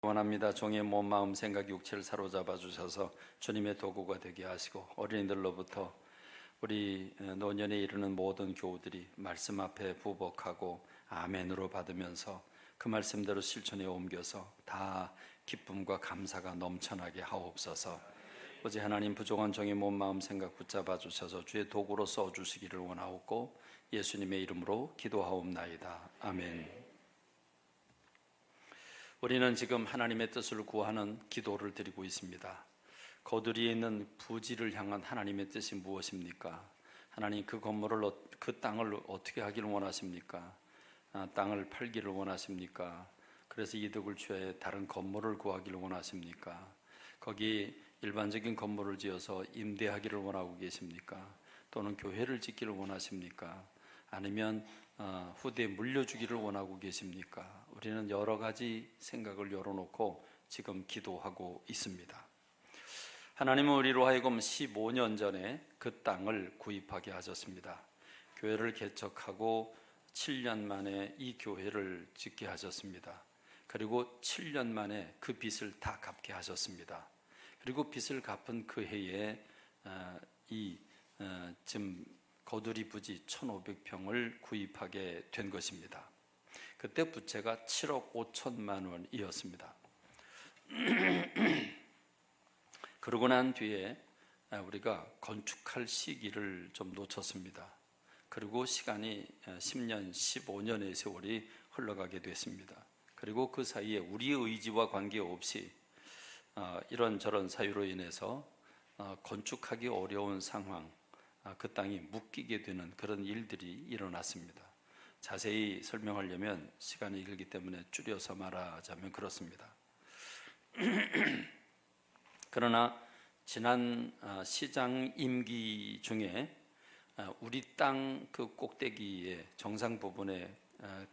원합니다. 종의 몸, 마음, 생각, 육체를 사로잡아 주셔서 주님의 도구가 되게 하시고 어린이들로부터 우리 노년에 이르는 모든 교우들이 말씀 앞에 부복하고 아멘으로 받으면서 그 말씀대로 실천에 옮겨서 다 기쁨과 감사가 넘쳐나게 하옵소서. 어제 하나님 부족한 종의 몸, 마음, 생각 붙잡아 주셔서 주의 도구로 써주시기를 원하옵고 예수님의 이름으로 기도하옵나이다. 아멘. 우리는 지금 하나님의 뜻을 구하는 기도를 드리고 있습니다. 거두리에 있는 부지를 향한 하나님의 뜻이 무엇입니까? 하나님 그 건물을, 그 땅을 어떻게 하기를 원하십니까? 땅을 팔기를 원하십니까? 그래서 이득을 취해 다른 건물을 구하기를 원하십니까? 거기 일반적인 건물을 지어서 임대하기를 원하고 계십니까? 또는 교회를 짓기를 원하십니까? 아니면 후대에 물려주기를 원하고 계십니까? 우리는 여러 가지 생각을 열어놓고 지금 기도하고 있습니다. 하나님은 우리로 하여금 15년 전에 그 땅을 구입하게 하셨습니다. 교회를 개척하고 7년 만에 이 교회를 짓게 하셨습니다. 그리고 7년 만에 그 빚을 다 갚게 하셨습니다. 그리고 빚을 갚은 그 해에 지금 거두리 부지 1,500평을 구입하게 된 것입니다. 그때 부채가 7억 5천만 원이었습니다. 그러고 난 뒤에 우리가 건축할 시기를 좀 놓쳤습니다. 그리고 시간이 10년, 15년의 세월이 흘러가게 됐습니다. 그리고 그 사이에 우리의 의지와 관계없이 이런저런 사유로 인해서 건축하기 어려운 상황, 그 땅이 묶이게 되는 그런 일들이 일어났습니다. 자세히 설명하려면 시간이 길기 때문에 줄여서 말하자면 그렇습니다. 그러나 지난 시장 임기 중에 우리 땅 그 꼭대기에 정상 부분에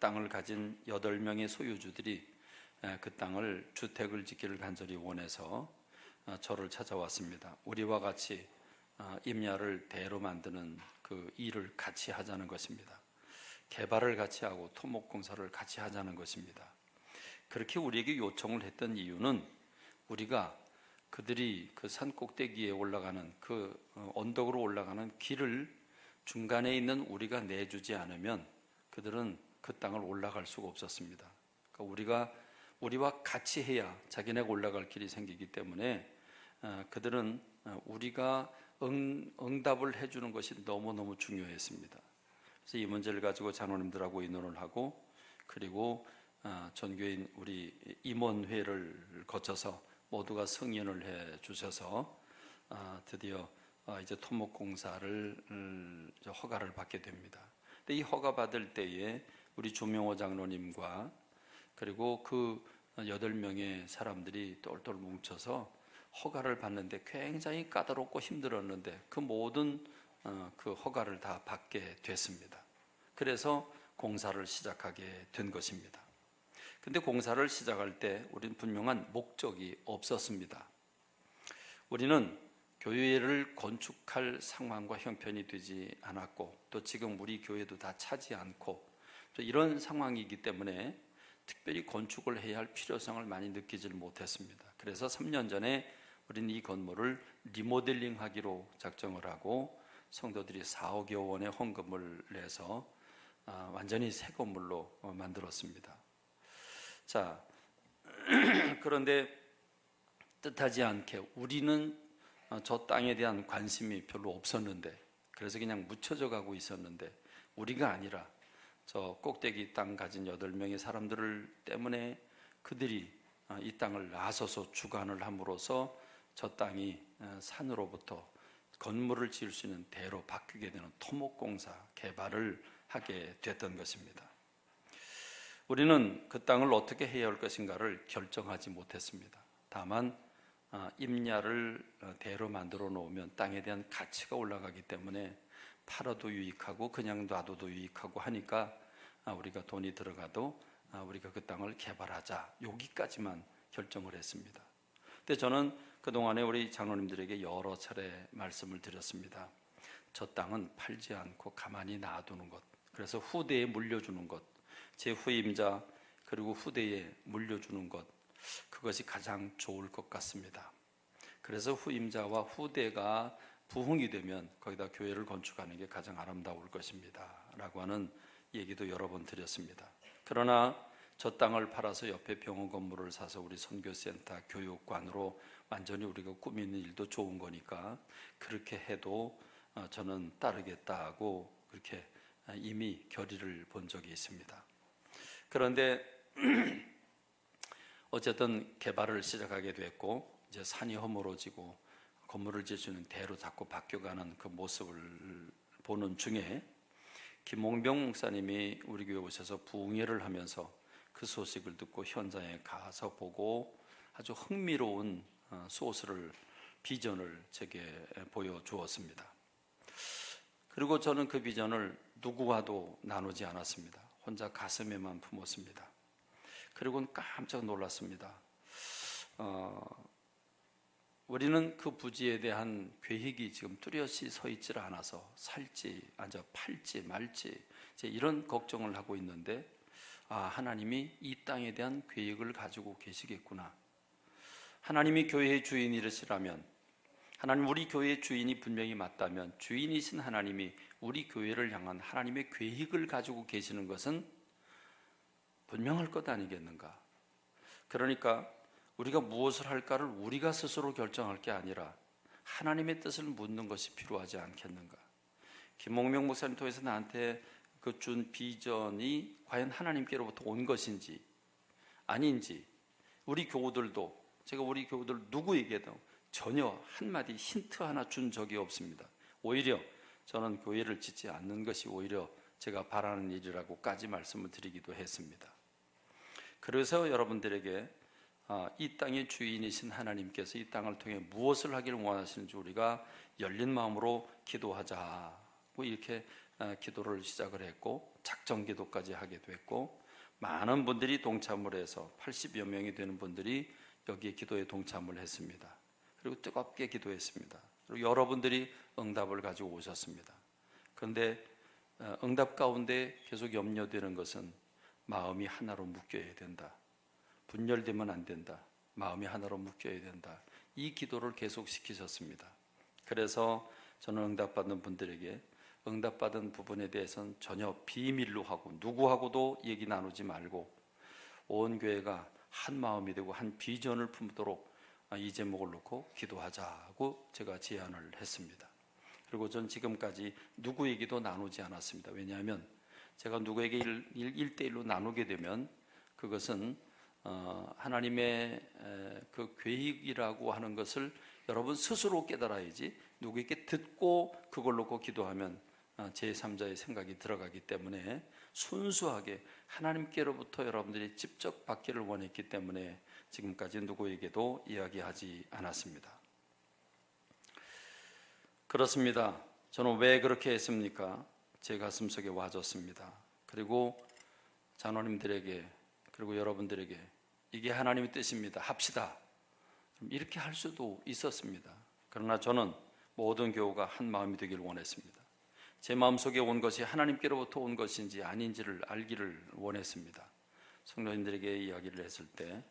땅을 가진 8명의 소유주들이 그 땅을 주택을 짓기를 간절히 원해서 저를 찾아왔습니다. 우리와 같이 임야를 대로 만드는 그 일을 같이 하자는 것입니다. 개발을 같이 하고 토목공사를 같이 하자는 것입니다. 그렇게 우리에게 요청을 했던 이유는 우리가 그들이 그 산 꼭대기에 올라가는 그 언덕으로 올라가는 길을 중간에 있는 우리가 내주지 않으면 그들은 그 땅을 올라갈 수가 없었습니다. 그러니까 우리와 같이 해야 자기네가 올라갈 길이 생기기 때문에 그들은 우리가 응답을 해주는 것이 너무너무 중요했습니다. 그래서 이 문제를 가지고 장로님들하고 의논을 하고 그리고 전교인 우리 임원회를 거쳐서 모두가 승인을 해 주셔서 드디어 이제 토목공사를 허가를 받게 됩니다. 근데 이 허가 받을 때에 우리 조명호 장로님과 그리고 그 8명의 사람들이 똘똘 뭉쳐서 허가를 받는데 굉장히 까다롭고 힘들었는데 그 모든 그 허가를 다 받게 됐습니다. 그래서 공사를 시작하게 된 것입니다. 근데 공사를 시작할 때 우리는 분명한 목적이 없었습니다. 우리는 교회를 건축할 상황과 형편이 되지 않았고 또 지금 우리 교회도 다 차지 않고 또 이런 상황이기 때문에 특별히 건축을 해야 할 필요성을 많이 느끼지를 못했습니다. 그래서 3년 전에 우리는 이 건물을 리모델링 하기로 작정을 하고 성도들이 4억여 원의 헌금을 내서 완전히 새 건물로 만들었습니다. 자, 그런데 뜻하지 않게 우리는 저 땅에 대한 관심이 별로 없었는데 그래서 그냥 묻혀져 가고 있었는데 우리가 아니라 저 꼭대기 땅 가진 8명의 사람들을 때문에 그들이 이 땅을 나서서 주관을 함으로써 저 땅이 산으로부터 건물을 지을 수 있는 대로 바뀌게 되는 토목공사 개발을 하게 됐던 것입니다. 우리는 그 땅을 어떻게 해야 할 것인가를 결정하지 못했습니다. 다만 임야를 대로 만들어 놓으면 땅에 대한 가치가 올라가기 때문에 팔아도 유익하고 그냥 놔둬도 유익하고 하니까 우리가 돈이 들어가도 우리가 그 땅을 개발하자 여기까지만 결정을 했습니다. 근데 저는 그동안에 우리 장로님들에게 여러 차례 말씀을 드렸습니다. 저 땅은 팔지 않고 가만히 놔두는 것, 그래서 후대에 물려주는 것, 제 후임자 그리고 후대에 물려주는 것, 그것이 가장 좋을 것 같습니다. 그래서 후임자와 후대가 부흥이 되면 거기다 교회를 건축하는 게 가장 아름다울 것입니다 라고 하는 얘기도 여러 번 드렸습니다. 그러나 저 땅을 팔아서 옆에 병원 건물을 사서 우리 선교센터 교육관으로 완전히 우리가 꾸미는 일도 좋은 거니까 그렇게 해도 저는 따르겠다고 그렇게 이미 결의를 본 적이 있습니다. 그런데 어쨌든 개발을 시작하게 됐고 이제 산이 허물어지고 건물을 지어주는 대로 자꾸 바뀌어가는 그 모습을 보는 중에 김홍병 목사님이 우리 교회 오셔서 부흥회를 하면서 그 소식을 듣고 현장에 가서 보고 아주 흥미로운 소스를 비전을 제게 보여주었습니다. 그리고 저는 그 비전을 누구와도 나누지 않았습니다. 혼자 가슴에만 품었습니다. 그리고는 깜짝 놀랐습니다. 우리는 그 부지에 대한 계획이 지금 뚜렷이 서 있질 않아서 살지, 팔지 말지 이런 걱정을 하고 있는데 하나님이 이 땅에 대한 계획을 가지고 계시겠구나. 하나님이 교회의 주인이시라면, 하나님 우리 교회의 주인이 분명히 맞다면 주인이신 하나님이 우리 교회를 향한 하나님의 계획을 가지고 계시는 것은 분명할 것 아니겠는가. 그러니까 우리가 무엇을 할까를 우리가 스스로 결정할 게 아니라 하나님의 뜻을 묻는 것이 필요하지 않겠는가. 김홍명 목사님 통해서 나한테 그 준 비전이 과연 하나님께로부터 온 것인지 아닌지, 우리 교우들도, 제가 우리 교우들 누구에게도 전혀 한마디 힌트 하나 준 적이 없습니다. 오히려 저는 교회를 짓지 않는 것이 오히려 제가 바라는 일이라고까지 말씀을 드리기도 했습니다. 그래서 여러분들에게 이 땅의 주인이신 하나님께서 이 땅을 통해 무엇을 하기를 원하시는지 우리가 열린 마음으로 기도하자고 이렇게 기도를 시작을 했고 작정 기도까지 하게 됐고 많은 분들이 동참을 해서 80여 명이 되는 분들이 여기에 기도에 동참을 했습니다. 그리고 뜨겁게 기도했습니다. 그리고 여러분들이 응답을 가지고 오셨습니다. 그런데 응답 가운데 계속 염려되는 것은 마음이 하나로 묶여야 된다. 분열되면 안 된다. 마음이 하나로 묶여야 된다. 이 기도를 계속 시키셨습니다. 그래서 저는 응답받는 분들에게 응답받은 부분에 대해서는 전혀 비밀로 하고 누구하고도 얘기 나누지 말고 온 교회가 한 마음이 되고 한 비전을 품도록 이 제목을 놓고 기도하자고 제가 제안을 했습니다. 그리고 전 지금까지 누구에게도 나누지 않았습니다. 왜냐하면 제가 누구에게 1대1로 나누게 되면 그것은 하나님의 그 계획이라고 하는 것을 여러분 스스로 깨달아야지 누구에게 듣고 그걸 놓고 기도하면 제3자의 생각이 들어가기 때문에 순수하게 하나님께로부터 여러분들이 직접 받기를 원했기 때문에 지금까지 누구에게도 이야기하지 않았습니다. 그렇습니다. 저는 왜 그렇게 했습니까? 제 가슴속에 와줬습니다. 그리고 장로님들에게 그리고 여러분들에게 이게 하나님의 뜻입니다. 합시다. 이렇게 할 수도 있었습니다. 그러나 저는 모든 교우가 한 마음이 되기를 원했습니다. 제 마음속에 온 것이 하나님께로부터 온 것인지 아닌지를 알기를 원했습니다. 성도님들에게 이야기를 했을 때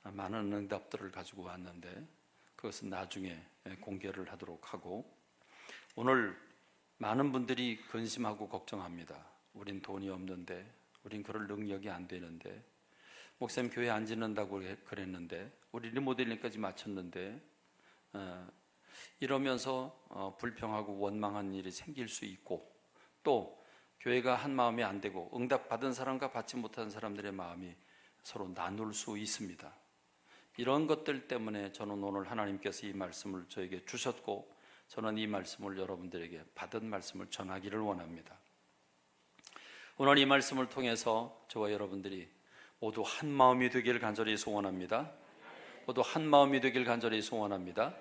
많은 응답들을 가지고 왔는데 그것은 나중에 공개를 하도록 하고, 오늘 많은 분들이 근심하고 걱정합니다. 우린 돈이 없는데, 우린 그럴 능력이 안 되는데, 목사님 교회 안 짓는다고 그랬는데, 우리 리모델링까지 마쳤는데 이러면서 불평하고 원망한 일이 생길 수 있고, 또 교회가 한 마음이 안 되고 응답 받은 사람과 받지 못한 사람들의 마음이 서로 나눌 수 있습니다. 이런 것들 때문에 저는 오늘 하나님께서 이 말씀을 저에게 주셨고, 저는 이 말씀을 여러분들에게 받은 말씀을 전하기를 원합니다. 오늘 이 말씀을 통해서 저와 여러분들이 모두 한 마음이 되길 간절히 소원합니다. 모두 한 마음이 되길 간절히 소원합니다.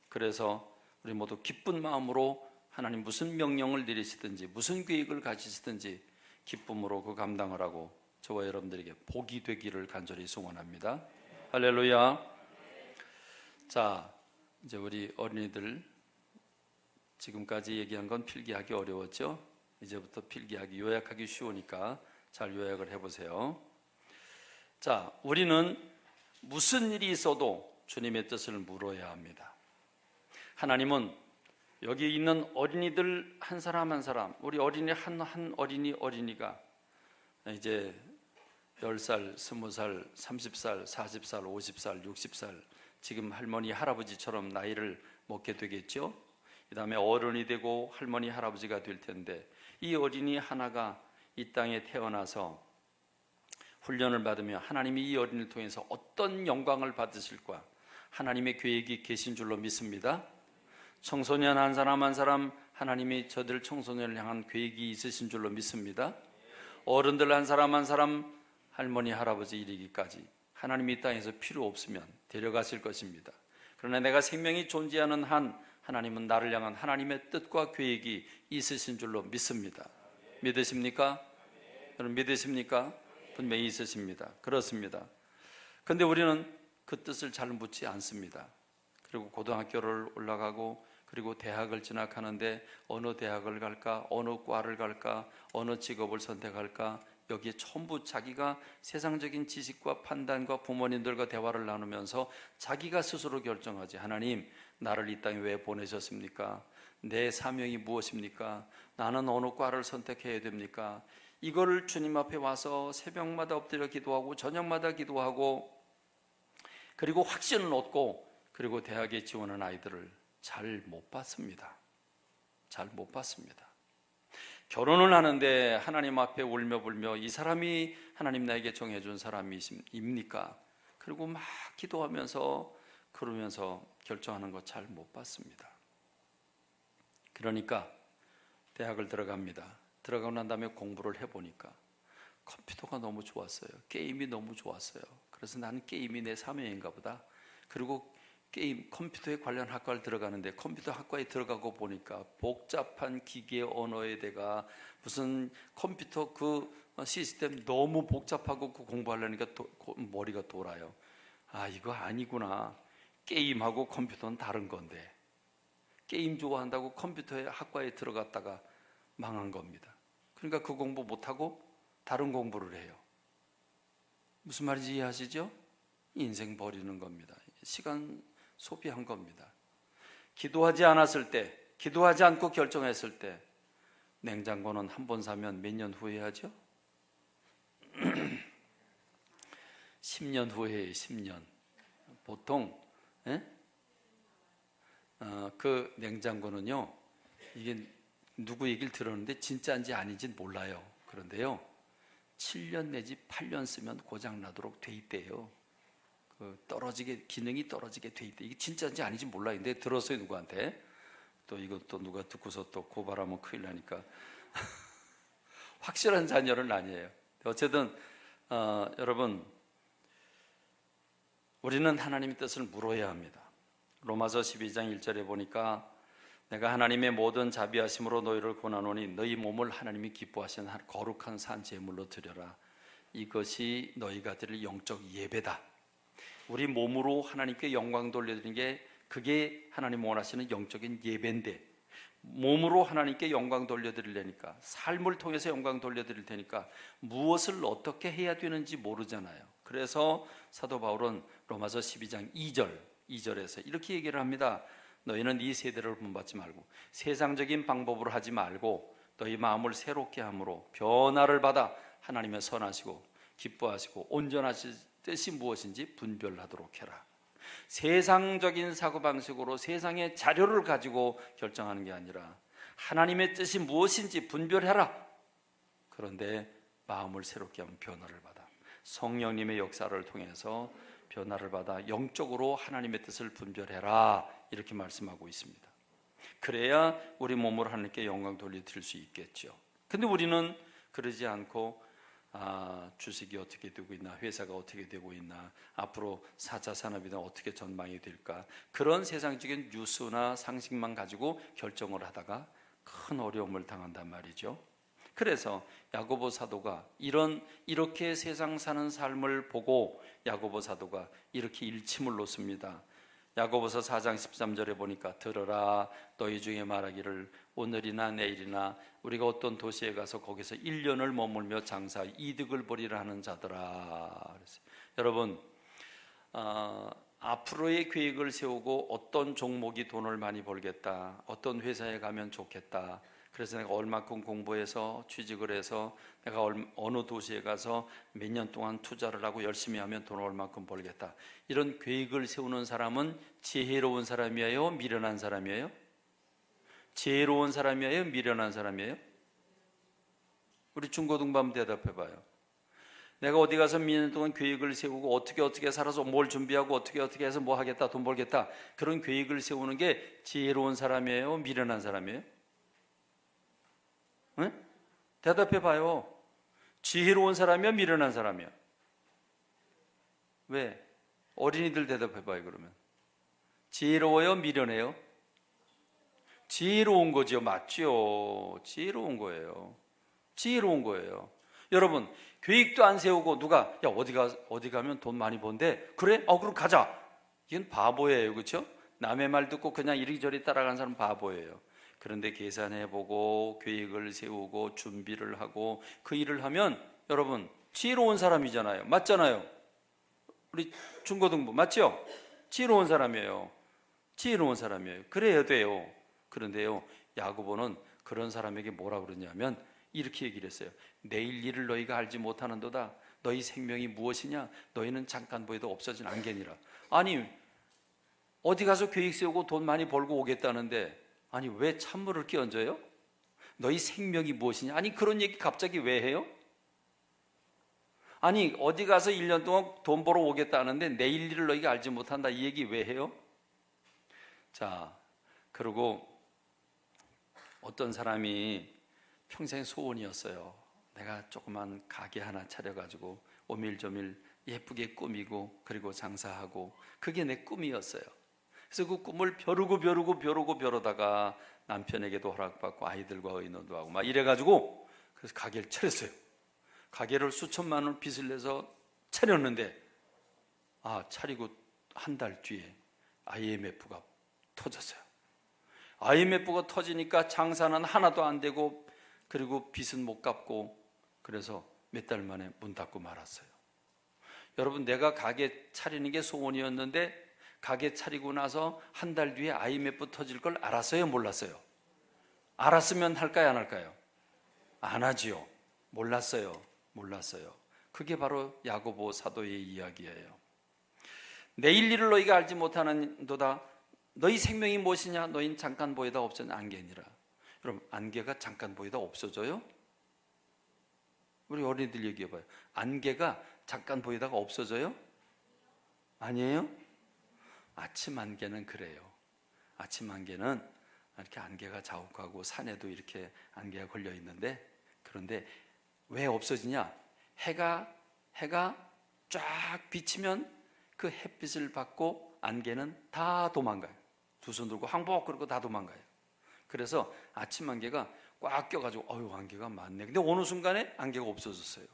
그래서 우리 모두 기쁜 마음으로 하나님 무슨 명령을 내리시든지 무슨 계획을 가지시든지 기쁨으로 그 감당을 하고 저와 여러분들에게 복이 되기를 간절히 소원합니다. 할렐루야. 자, 이제 우리 어린이들 지금까지 얘기한 건 필기하기 어려웠죠? 이제부터 필기하기, 요약하기 쉬우니까 잘 요약을 해보세요. 자, 우리는 무슨 일이 있어도 주님의 뜻을 물어야 합니다. 하나님은 여기 있는 어린이들 한 사람 한 사람, 우리 어린이 한 어린이가 이제 10살, 20살, 30살, 40살, 50살, 60살 지금 할머니, 할아버지처럼 나이를 먹게 되겠죠. 그 다음에 어른이 되고 할머니, 할아버지가 될 텐데 이 어린이 하나가 이 땅에 태어나서 훈련을 받으며 하나님이 이 어린이를 통해서 어떤 영광을 받으실까 하나님의 계획이 계신 줄로 믿습니다. 청소년 한 사람 한 사람 하나님이 저들 청소년을 향한 계획이 있으신 줄로 믿습니다. 어른들 한 사람 한 사람 할머니 할아버지 이르기까지 하나님이 이 땅에서 필요 없으면 데려가실 것입니다. 그러나 내가 생명이 존재하는 한 하나님은 나를 향한 하나님의 뜻과 계획이 있으신 줄로 믿습니다. 믿으십니까? 여러분 믿으십니까? 분명히 있으십니다. 그렇습니다. 그런데 우리는 그 뜻을 잘 묻지 않습니다. 그리고 고등학교를 올라가고 그리고 대학을 진학하는데 어느 대학을 갈까? 어느 과를 갈까? 어느 직업을 선택할까? 여기에 전부 자기가 세상적인 지식과 판단과 부모님들과 대화를 나누면서 자기가 스스로 결정하지. 하나님, 나를 이 땅에 왜 보내셨습니까? 내 사명이 무엇입니까? 나는 어느 과를 선택해야 됩니까? 이거를 주님 앞에 와서 새벽마다 엎드려 기도하고 저녁마다 기도하고 그리고 확신을 얻고 그리고 대학에 지원한 아이들을 잘 못 봤습니다. 잘 못 봤습니다. 결혼을 하는데 하나님 앞에 울며 불며 이 사람이 하나님 나에게 정해준 사람입니까? 그리고 막 기도하면서 그러면서 결정하는 거 잘 못 봤습니다. 그러니까 대학을 들어갑니다. 들어가고 난 다음에 공부를 해보니까 컴퓨터가 너무 좋았어요. 게임이 너무 좋았어요. 그래서 나는 게임이 내 사명인가 보다. 그리고 컴퓨터에 관련 학과를 들어가는데 컴퓨터 학과에 들어가고 보니까 복잡한 기계 언어에 대가 무슨 컴퓨터 그 시스템 너무 복잡하고 그 공부하려니까 머리가 돌아요. 아, 이거 아니구나. 게임하고 컴퓨터는 다른 건데 게임 좋아한다고 컴퓨터에 학과에 들어갔다가 망한 겁니다. 그러니까 그 공부 못하고 다른 공부를 해요. 무슨 말인지 이해하시죠? 인생 버리는 겁니다. 시간 소비한 겁니다. 기도하지 않았을 때, 기도하지 않고 결정했을 때 냉장고는 한 번 사면 몇 년 후회하죠? 10년 후회해요. 10년. 보통 그 냉장고는요, 이게 누구 얘기를 들었는데 진짜인지 아닌지 몰라요. 그런데요, 7년 내지 8년 쓰면 고장 나도록 돼 있대요. 기능이 떨어지게 돼 있대. 이게 진짜인지 아닌지 몰라요. 근데 들었어요, 누구한테. 또 이것도 누가 듣고서 또 고발하면 큰일 나니까. 확실한 자녀는 아니에요. 어쨌든 여러분, 우리는 하나님의 뜻을 물어야 합니다. 로마서 12장 1절에 보니까 내가 하나님의 모든 자비하심으로 너희를 권하노니 너희 몸을 하나님이 기뻐하시는 거룩한 산 제물로 드려라. 이것이 너희가 드릴 영적 예배다. 우리 몸으로 하나님께 영광 돌려드리는 게 그게 하나님 원하시는 영적인 예배인데 몸으로 하나님께 영광 돌려드리려니까 삶을 통해서 영광 돌려드릴 테니까 무엇을 어떻게 해야 되는지 모르잖아요. 그래서 사도 바울은 로마서 12장 2절에서 이렇게 얘기를 합니다. 너희는 이 세대를 본받지 말고 세상적인 방법으로 하지 말고 너희 마음을 새롭게 함으로 변화를 받아 하나님의 선하시고 기뻐하시고 온전하실 뜻이 무엇인지 분별하도록 해라. 세상적인 사고방식으로 세상의 자료를 가지고 결정하는 게 아니라 하나님의 뜻이 무엇인지 분별해라. 그런데 마음을 새롭게 하면 변화를 받아 성령님의 역사를 통해서 변화를 받아 영적으로 하나님의 뜻을 분별해라. 이렇게 말씀하고 있습니다. 그래야 우리 몸으로 하나님께 영광 돌려드릴 수 있겠죠. 근데 우리는 그러지 않고 주식이 어떻게 되고 있나, 회사가 어떻게 되고 있나, 앞으로 4차 산업이나 어떻게 전망이 될까, 그런 세상적인 뉴스나 상식만 가지고 결정을 하다가 큰 어려움을 당한단 말이죠. 그래서 야고보 사도가 이렇게 세상 사는 삶을 보고 야고보 사도가 이렇게 일침을 놓습니다. 야고보서 4장 13절에 보니까 들어라, 너희 중에 말하기를 오늘이나 내일이나 우리가 어떤 도시에 가서 거기서 1년을 머물며 장사 이득을 벌이라 하는 자들아. 그랬어요. 여러분, 앞으로의 계획을 세우고 어떤 종목이 돈을 많이 벌겠다, 어떤 회사에 가면 좋겠다, 그래서 내가 얼마큼 공부해서 취직을 해서 내가 어느 도시에 가서 몇 년 동안 투자를 하고 열심히 하면 돈을 얼마큼 벌겠다, 이런 계획을 세우는 사람은 지혜로운 사람이에요? 미련한 사람이에요? 지혜로운 사람이에요? 미련한 사람이에요? 우리 중고등부 한번 대답해 봐요. 내가 어디 가서 몇 년 동안 계획을 세우고 어떻게 살아서 뭘 준비하고 어떻게 해서 뭐 하겠다, 돈 벌겠다, 그런 계획을 세우는 게 지혜로운 사람이에요? 미련한 사람이에요? 응? 대답해 봐요. 지혜로운 사람이야? 미련한 사람이야? 왜? 어린이들 대답해 봐요. 그러면 지혜로워요? 미련해요? 지혜로운 거죠. 맞죠? 지혜로운 거예요. 지혜로운 거예요. 여러분, 계획도 안 세우고 누가 야 어디 가면 돈 많이 번대? 그래? 그럼 가자. 이건 바보예요. 그렇죠? 남의 말 듣고 그냥 이리저리 따라가는 사람 바보예요. 그런데 계산해보고 계획을 세우고 준비를 하고 그 일을 하면 여러분 지혜로운 사람이잖아요. 맞잖아요. 우리 중고등부 맞죠? 지혜로운 사람이에요. 지혜로운 사람이에요. 그래야 돼요. 그런데요, 야고보는 그런 사람에게 뭐라 그러냐면 이렇게 얘기를 했어요. 내일 일을 너희가 알지 못하는도다. 너희 생명이 무엇이냐? 너희는 잠깐 보여도 없어진 안개니라. 아니, 어디 가서 계획 세우고 돈 많이 벌고 오겠다는데 아니 왜 찬물을 끼얹어요? 너희 생명이 무엇이냐? 아니 그런 얘기 갑자기 왜 해요? 아니 어디 가서 1년 동안 돈 벌어 오겠다는데 내일 일을 너희가 알지 못한다, 이 얘기 왜 해요? 자, 그리고 어떤 사람이 평생 소원이었어요. 내가 조그만 가게 하나 차려가지고 오밀조밀 예쁘게 꾸미고 그리고 장사하고, 그게 내 꿈이었어요. 그래서 그 꿈을 벼르다가 남편에게도 허락받고 아이들과 의논도 하고 막 이래가지고 그래서 가게를 차렸어요. 가게를 수천만 원 빚을 내서 차렸는데 차리고 한 달 뒤에 IMF가 터졌어요. IMF가 터지니까 장사는 하나도 안 되고 그리고 빚은 못 갚고 그래서 몇 달 만에 문 닫고 말았어요. 여러분, 내가 가게 차리는 게 소원이었는데 가게 차리고 나서 한 달 뒤에 IMF 터질 걸 알았어요? 몰랐어요? 알았으면 할까요? 안 할까요? 안 하지요. 몰랐어요. 그게 바로 야고보 사도의 이야기예요. 내일 일을 너희가 알지 못하는도다. 너희 생명이 무엇이냐? 너희는 잠깐 보이다 없어진 안개니라. 여러분, 안개가 잠깐 보이다 없어져요? 우리 어린이들 얘기해봐요. 안개가 잠깐 보이다가 없어져요? 아니에요? 아침 안개는 그래요. 아침 안개는 이렇게 안개가 자욱하고 산에도 이렇게 안개가 걸려 있는데, 그런데 왜 없어지냐? 해가 쫙 비치면 그 햇빛을 받고 안개는 다 도망가요. 두 손 들고 항복 그러고 다 도망가요. 그래서 아침 안개가 꽉 껴가지고 안개가 많네. 근데 어느 순간에 안개가 없어졌어요.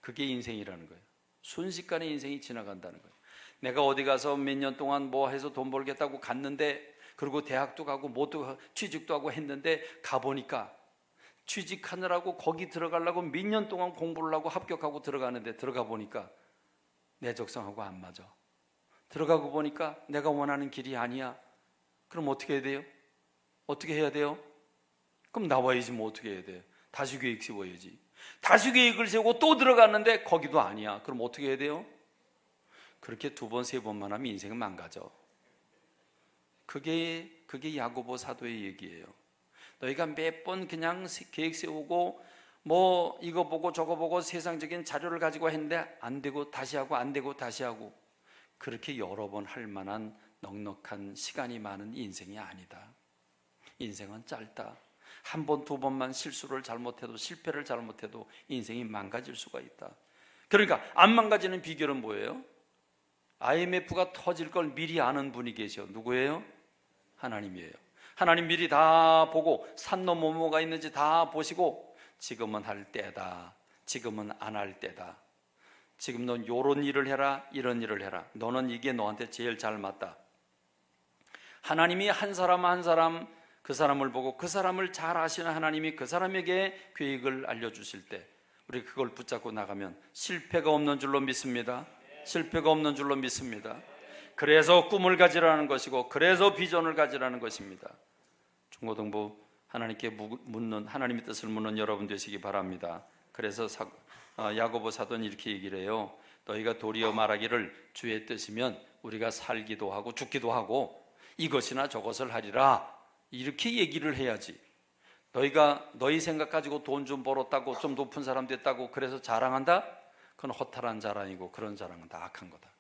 그게 인생이라는 거예요. 순식간에 인생이 지나간다는 거예요. 내가 어디 가서 몇 년 동안 뭐 해서 돈 벌겠다고 갔는데, 그리고 대학도 가고 뭐도 취직도 하고 했는데 가보니까 취직하느라고 거기 들어가려고 몇 년 동안 공부를 하고 합격하고 들어가는데 들어가 보니까 내 적성하고 안 맞아. 들어가고 보니까 내가 원하는 길이 아니야. 그럼 어떻게 해야 돼요? 어떻게 해야 돼요? 그럼 나와야지. 뭐 어떻게 해야 돼요? 다시 계획 세워야지. 다시 계획을 세우고 또 들어갔는데 거기도 아니야. 그럼 어떻게 해야 돼요? 그렇게 두 번, 세 번만 하면 인생은 망가져. 그게 야고보 사도의 얘기예요. 너희가 몇 번 그냥 계획 세우고 뭐 이거 보고 저거 보고 세상적인 자료를 가지고 했는데 안 되고 다시 하고 안 되고 다시 하고, 그렇게 여러 번 할 만한 넉넉한 시간이 많은 인생이 아니다. 인생은 짧다. 한 번, 두 번만 실수를 잘못해도, 실패를 잘못해도 인생이 망가질 수가 있다. 그러니까 안 망가지는 비결은 뭐예요? IMF가 터질 걸 미리 아는 분이 계셔. 누구예요? 하나님이에요. 하나님 미리 다 보고 산 넘어 뭐가 있는지 다 보시고 지금은 할 때다, 지금은 안 할 때다, 지금 넌 요런 일을 해라, 이런 일을 해라, 너는 이게 너한테 제일 잘 맞다. 하나님이 한 사람 한 사람 그 사람을 보고 그 사람을 잘 아시는 하나님이 그 사람에게 계획을 알려주실 때 우리 그걸 붙잡고 나가면 실패가 없는 줄로 믿습니다. 실패가 없는 줄로 믿습니다. 그래서 꿈을 가지라는 것이고 그래서 비전을 가지라는 것입니다. 중고등부 하나님께 묻는, 하나님의 뜻을 묻는 여러분 되시기 바랍니다. 그래서 야고보 사도는 이렇게 얘기를 해요. 너희가 도리어 말하기를 주의 뜻이면 우리가 살기도 하고 죽기도 하고 이것이나 저것을 하리라, 이렇게 얘기를 해야지. 너희가 너희 생각 가지고 돈 좀 벌었다고, 좀 높은 사람 됐다고 그래서 자랑한다? 그건 허탈한 자랑이고 그런 자랑은 다 악한 거다.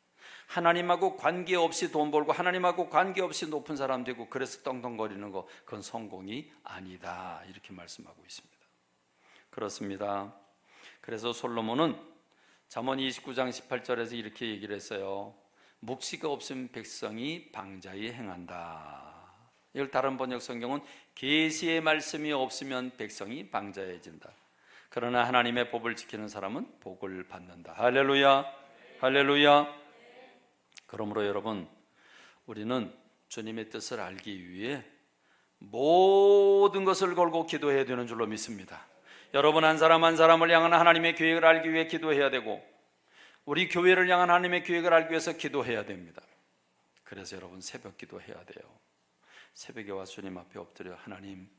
하나님하고 관계없이 돈 벌고 하나님하고 관계없이 높은 사람 되고 그래서 떵떵거리는 거, 그건 성공이 아니다, 이렇게 말씀하고 있습니다. 그렇습니다. 그래서 솔로몬은 잠언 29장 18절에서 이렇게 얘기를 했어요. 묵시가 없으면 백성이 방자히 행한다. 이걸 다른 번역 성경은 계시의 말씀이 없으면 백성이 방자해진다. 그러나 하나님의 법을 지키는 사람은 복을 받는다. 할렐루야, 할렐루야. 그러므로 여러분, 우리는 주님의 뜻을 알기 위해 모든 것을 걸고 기도해야 되는 줄로 믿습니다. 여러분 한 사람 한 사람을 향한 하나님의 계획을 알기 위해 기도해야 되고, 우리 교회를 향한 하나님의 계획을 알기 위해서 기도해야 됩니다. 그래서 여러분 새벽 기도해야 돼요. 새벽에 와 주님 앞에 엎드려, 하나님,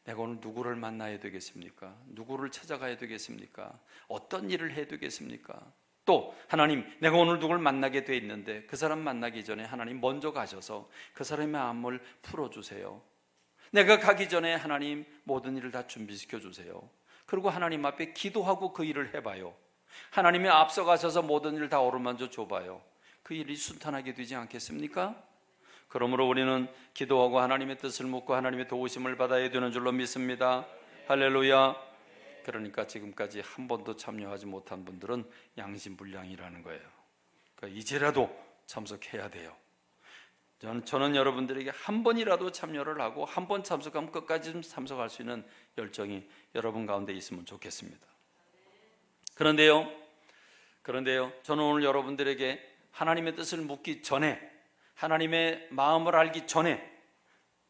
내가 오늘 누구를 만나야 되겠습니까? 누구를 찾아가야 되겠습니까? 어떤 일을 해야 되겠습니까? 또 하나님, 내가 오늘 누구를 만나게 돼 있는데 그 사람 만나기 전에 하나님 먼저 가셔서 그 사람의 마음을 풀어주세요. 내가 가기 전에 하나님 모든 일을 다 준비시켜 주세요. 그리고 하나님 앞에 기도하고 그 일을 해봐요. 하나님이 앞서가셔서 모든 일을 다 어루만져 줘봐요. 그 일이 순탄하게 되지 않겠습니까? 그러므로 우리는 기도하고 하나님의 뜻을 묻고 하나님의 도우심을 받아야 되는 줄로 믿습니다. 할렐루야. 그러니까 지금까지 한 번도 참여하지 못한 분들은 양심불량이라는 거예요. 그러니까 이제라도 참석해야 돼요. 저는 여러분들에게 한 번이라도 참여를 하고 한 번 참석하면 끝까지 좀 참석할 수 있는 열정이 여러분 가운데 있으면 좋겠습니다. 그런데요, 저는 오늘 여러분들에게 하나님의 뜻을 묻기 전에, 하나님의 마음을 알기 전에,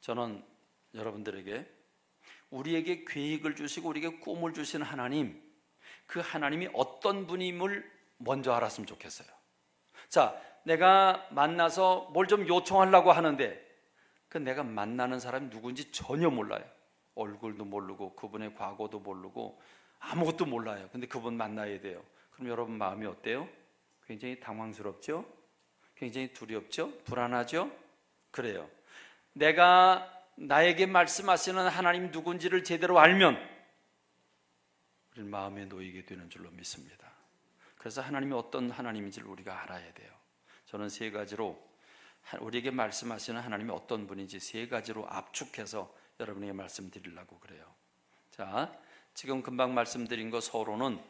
저는 여러분들에게 우리에게 계획을 주시고 우리에게 꿈을 주신 하나님, 그 하나님이 어떤 분임을 먼저 알았으면 좋겠어요. 자, 내가 만나서 뭘 좀 요청하려고 하는데 그 내가 만나는 사람이 누군지 전혀 몰라요. 얼굴도 모르고 그분의 과거도 모르고 아무것도 몰라요. 근데 그분 만나야 돼요. 그럼 여러분 마음이 어때요? 굉장히 당황스럽죠? 굉장히 두렵죠? 불안하죠? 그래요. 내가 나에게 말씀하시는 하나님 누군지를 제대로 알면 우리는 마음에 놓이게 되는 줄로 믿습니다. 그래서 하나님이 어떤 하나님인지를 우리가 알아야 돼요. 저는 세 가지로 우리에게 말씀하시는 하나님이 어떤 분인지 세 가지로 압축해서 여러분에게 말씀드리려고 그래요. 자, 지금 금방 말씀드린 것 서로는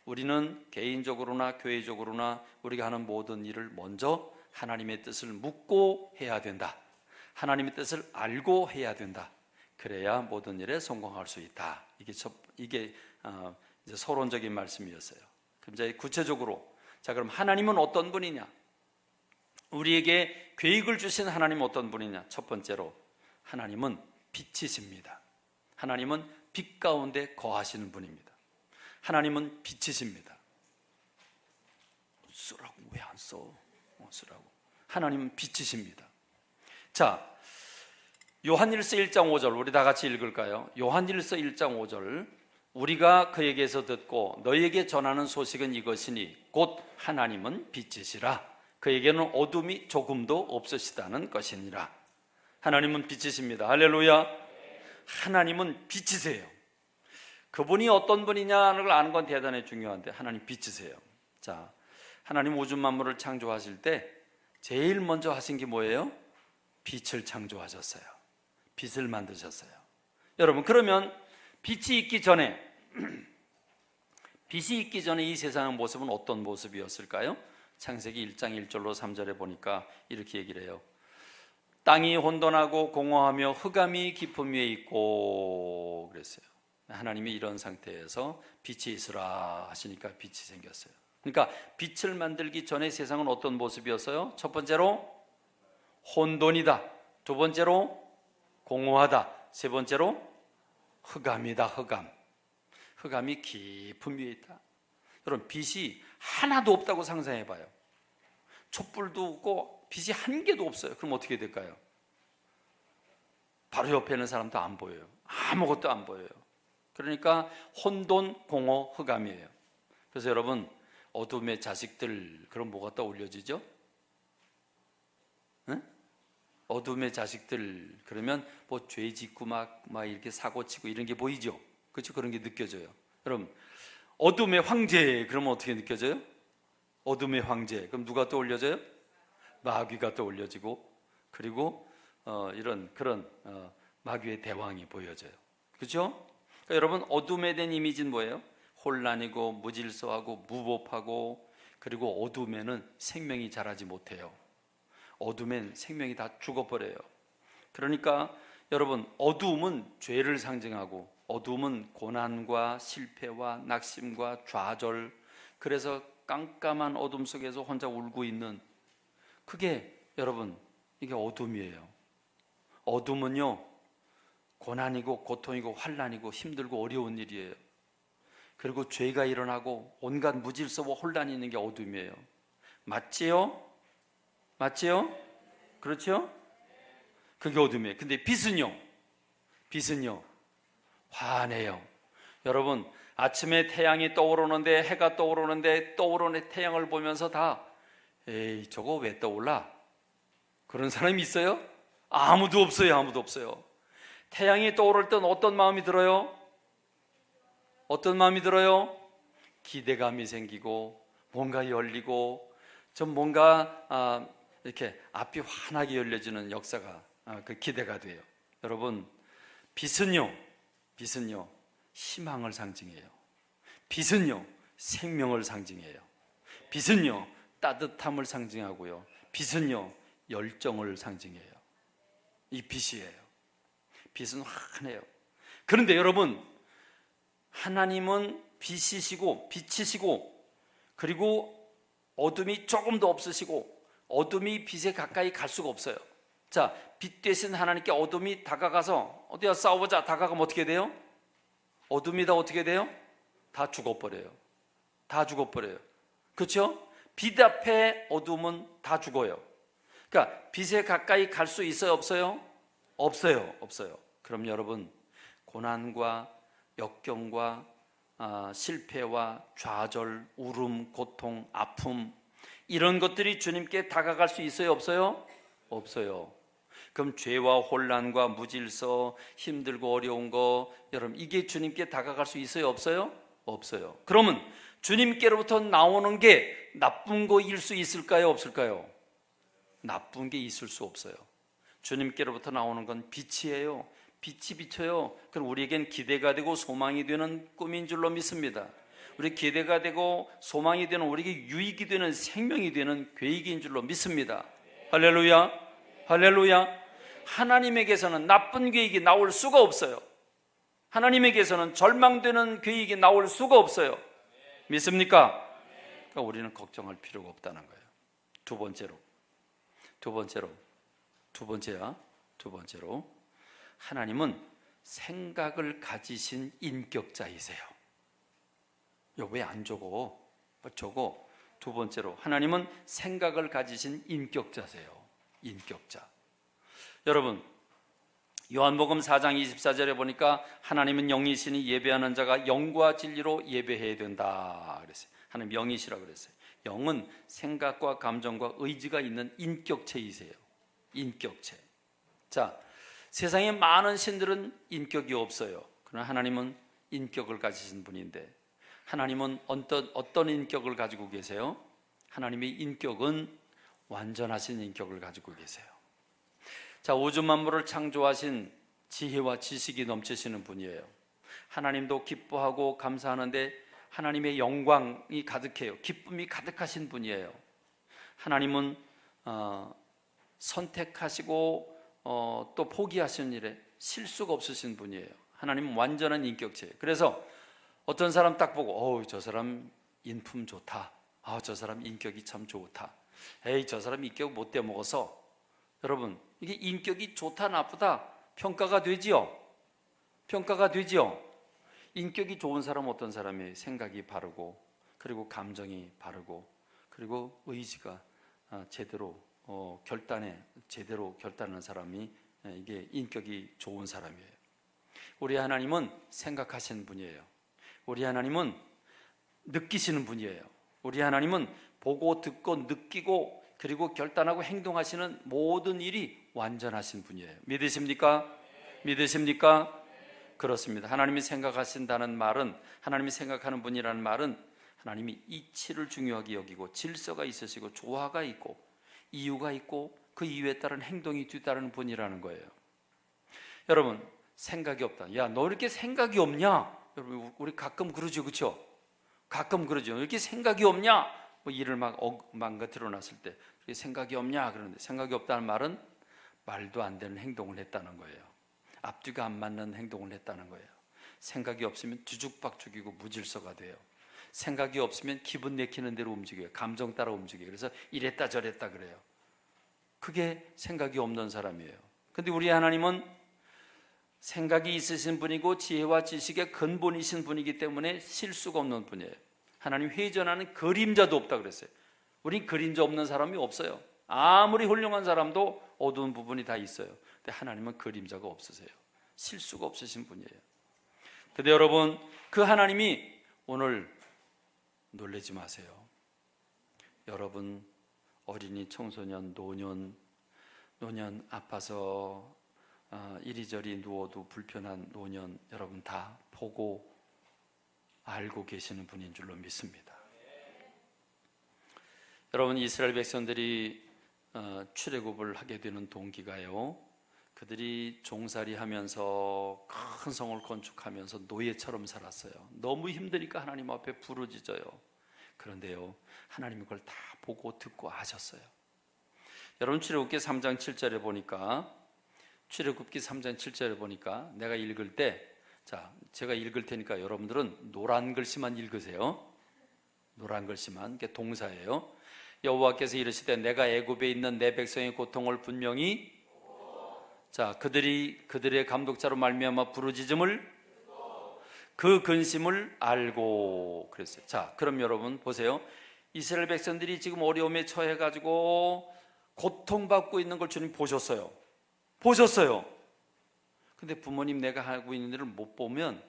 우리는 개인적으로나 교회적으로나 우리가 하는 모든 일을 먼저 하나님의 뜻을 묻고 해야 된다. 하나님의 뜻을 알고 해야 된다. 그래야 모든 일에 성공할 수 있다. 이게 이제 서론적인 말씀이었어요. 그럼 이제 구체적으로, 자, 그럼 하나님은 어떤 분이냐? 우리에게 계획을 주신 하나님은 어떤 분이냐? 첫 번째로 하나님은 빛이십니다. 하나님은 빛 가운데 거하시는 분입니다. 하나님은 빛이십니다. 쓰라고 왜 안 써? 쓰라고. 하나님은 빛이십니다. 자, 요한일서 1장 5절 우리 다 같이 읽을까요? 요한일서 1장 5절, 우리가 그에게서 듣고 너희에게 전하는 소식은 이것이니 곧 하나님은 빛이시라. 그에게는 어둠이 조금도 없으시다는 것이니라. 하나님은 빛이십니다. 할렐루야. 하나님은 빛이세요. 그분이 어떤 분이냐는 걸 아는 건 대단히 중요한데 하나님 빛이세요. 자, 하나님 우주 만물을 창조하실 때 제일 먼저 하신 게 뭐예요? 빛을 창조하셨어요. 빛을 만드셨어요. 여러분, 그러면 빛이 있기 전에 이 세상의 모습은 어떤 모습이었을까요? 창세기 1장 1절로 3절에 보니까 이렇게 얘기를 해요. 땅이 혼돈하고 공허하며 흑암이 깊음 위에 있고 그랬어요. 하나님이 이런 상태에서 빛이 있으라 하시니까 빛이 생겼어요. 그러니까 빛을 만들기 전에 세상은 어떤 모습이었어요? 첫 번째로 혼돈이다. 두 번째로 공허하다. 세 번째로 흑암이다. 흑암이 깊은 위에 있다. 여러분, 빛이 하나도 없다고 상상해 봐요. 촛불도 없고 빛이 한 개도 없어요. 그럼 어떻게 될까요? 바로 옆에 있는 사람도 안 보여요. 아무것도 안 보여요. 그러니까 혼돈, 공허, 흑암이에요. 그래서 여러분, 어둠의 자식들, 그럼 뭐가 떠올려지죠? 응? 어둠의 자식들 그러면 뭐 죄 짓고 막 이렇게 사고 치고 이런 게 보이죠? 그렇죠? 그런 게 느껴져요. 여러분, 어둠의 황제 그러면 어떻게 느껴져요? 어둠의 황제 그럼 누가 떠올려져요? 마귀가 떠올려지고, 그리고 이런 그런 마귀의 대왕이 보여져요. 그렇죠? 그러니까 여러분, 어둠에 대한 이미지는 뭐예요? 혼란이고 무질서하고 무법하고, 그리고 어둠에는 생명이 자라지 못해요. 어둠엔 생명이 다 죽어버려요. 그러니까 여러분, 어둠은 죄를 상징하고, 어둠은 고난과 실패와 낙심과 좌절, 그래서 깜깜한 어둠 속에서 혼자 울고 있는, 그게 여러분, 이게 어둠이에요. 어둠은요, 고난이고 고통이고 환난이고 힘들고 어려운 일이에요. 그리고 죄가 일어나고 온갖 무질서와 혼란이 있는 게 어둠이에요. 맞지요? 맞지요? 그렇죠? 그게 어둠이에요. 근데 빛은요? 빛은요? 환해요. 여러분, 아침에 태양이 떠오르는데, 해가 떠오르는데, 떠오르는 태양을 보면서 다 에이, 저거 왜 떠올라? 그런 사람이 있어요? 아무도 없어요. 아무도 없어요. 태양이 떠오를 땐 어떤 마음이 들어요? 어떤 마음이 들어요? 기대감이 생기고, 뭔가 열리고, 좀 뭔가 이렇게 앞이 환하게 열려지는 역사가, 그 기대가 돼요. 여러분, 빛은요, 희망을 상징해요. 빛은요, 생명을 상징해요. 빛은요, 따뜻함을 상징하고요. 빛은요, 열정을 상징해요. 이 빛이에요. 빛은 환해요. 그런데 여러분, 하나님은 빛이시고 빛이시고, 그리고 어둠이 조금 더 없으시고, 어둠이 빛에 가까이 갈 수가 없어요. 자, 빛 되신 하나님께 어둠이 다가가서 어디야 싸우자 다가가면 어떻게 돼요? 어둠이 다 어떻게 돼요? 다 죽어버려요. 다 죽어버려요. 그렇죠? 빛 앞에 어둠은 다 죽어요. 그러니까 빛에 가까이 갈 수 있어요? 없어요? 없어요. 없어요. 그럼 여러분, 고난과 역경과 실패와 좌절, 울음, 고통, 아픔, 이런 것들이 주님께 다가갈 수 있어요? 없어요? 없어요. 그럼 죄와 혼란과 무질서, 힘들고 어려운 거, 여러분, 이게 주님께 다가갈 수 있어요? 없어요? 없어요. 그러면 주님께로부터 나오는 게 나쁜 거일 수 있을까요? 없을까요? 나쁜 게 있을 수 없어요. 주님께로부터 나오는 건 빛이에요. 빛이 비쳐요. 그럼 우리에겐 기대가 되고 소망이 되는 꿈인 줄로 믿습니다. 우리 기대가 되고 소망이 되는, 우리에게 유익이 되는, 생명이 되는 계획인 줄로 믿습니다. 할렐루야, 할렐루야. 하나님에게서는 나쁜 계획이 나올 수가 없어요. 하나님에게서는 절망되는 계획이 나올 수가 없어요. 믿습니까? 그러니까 우리는 걱정할 필요가 없다는 거예요. 두 번째로 하나님은 생각을 가지신 인격자이세요. 이거 왜 안 적어? 적어. 두 번째로, 하나님은 생각을 가지신 인격자세요. 인격자. 여러분, 요한복음 4장 24절에 보니까 하나님은 영이시니 예배하는 자가 영과 진리로 예배해야 된다 그랬어요. 하나님 영이시라고 그랬어요. 영은 생각과 감정과 의지가 있는 인격체이세요. 인격체. 자, 세상에 많은 신들은 인격이 없어요. 그러나 하나님은 인격을 가지신 분인데, 하나님은 어떤 인격을 가지고 계세요? 하나님의 인격은 완전하신 인격을 가지고 계세요. 자, 우주 만물을 창조하신 지혜와 지식이 넘치시는 분이에요. 하나님도 기뻐하고 감사하는데 하나님의 영광이 가득해요. 기쁨이 가득하신 분이에요. 하나님은 선택하시고 또 포기하시는 일에 실수가 없으신 분이에요. 하나님은 완전한 인격체예요. 그래서 어떤 사람 딱 보고 저 사람 인품 좋다, 저 사람 인격이 참 좋다, 에이 저 사람 인격 못돼 먹어서, 여러분, 이게 인격이 좋다 나쁘다 평가가 되지요. 평가가 되지요. 인격이 좋은 사람 어떤 사람이 생각이 바르고, 그리고 감정이 바르고, 그리고 의지가 제대로 결단에 제대로 결단하는 사람이 이게 인격이 좋은 사람이에요. 우리 하나님은 생각하시는 분이에요. 우리 하나님은 느끼시는 분이에요. 우리 하나님은 보고 듣고 느끼고 그리고 결단하고 행동하시는 모든 일이 완전하신 분이에요. 믿으십니까? 믿으십니까? 그렇습니다. 하나님이 생각하신다는 말은, 하나님이 생각하는 분이라는 말은 하나님이 이치를 중요하게 여기고 질서가 있으시고 조화가 있고 이유가 있고 그 이유에 따른 행동이 뒤따르는 분이라는 거예요. 여러분, 생각이 없다. 야, 너 이렇게 생각이 없냐? 여러분, 우리 가끔 그러죠, 그렇죠? 가끔 그러죠. 이렇게 생각이 없냐? 뭐 일을 막 망가뜨려 놨을 때 생각이 없냐? 그러는데 생각이 없다는 말은 말도 안 되는 행동을 했다는 거예요. 앞뒤가 안 맞는 행동을 했다는 거예요. 생각이 없으면 뒤죽박죽이고 무질서가 돼요. 생각이 없으면 기분 내키는 대로 움직여요. 감정 따라 움직여요. 그래서 이랬다 저랬다 그래요. 그게 생각이 없는 사람이에요. 근데 우리 하나님은 생각이 있으신 분이고 지혜와 지식의 근본이신 분이기 때문에 실수가 없는 분이에요. 하나님 회전하는 그림자도 없다 그랬어요. 우린 그림자 없는 사람이 없어요. 아무리 훌륭한 사람도 어두운 부분이 다 있어요. 근데 하나님은 그림자가 없으세요. 실수가 없으신 분이에요. 근데 여러분, 그 하나님이 오늘 놀라지 마세요. 여러분 어린이, 청소년, 노년 아파서 이리저리 누워도 불편한 노년 여러분 다 보고 알고 계시는 분인 줄로 믿습니다. 여러분, 이스라엘 백성들이 출애굽을 하게 되는 동기가요, 그들이 종살이 하면서 큰 성을 건축하면서 노예처럼 살았어요. 너무 힘드니까 하나님 앞에 부르짖어요. 그런데요, 하나님이 그걸 다 보고 듣고 아셨어요. 여러분, 출애굽기 3장 7절에 보니까, 출애굽기 3장 7절에 보니까 내가 읽을 때, 자, 제가 읽을 테니까 여러분들은 노란 글씨만 읽으세요. 노란 글씨만. 이게 동사예요. 여호와께서 이르시되 내가 애굽에 있는 내 백성의 고통을 분명히, 자, 그들의 감독자로 말미암아 부르짖음을, 그 근심을 알고 그랬어요. 자, 그럼 여러분 보세요. 이스라엘 백성들이 지금 어려움에 처해가지고 고통받고 있는 걸 주님 보셨어요. 근데 부모님 내가 하고 있는 일을 못 보면,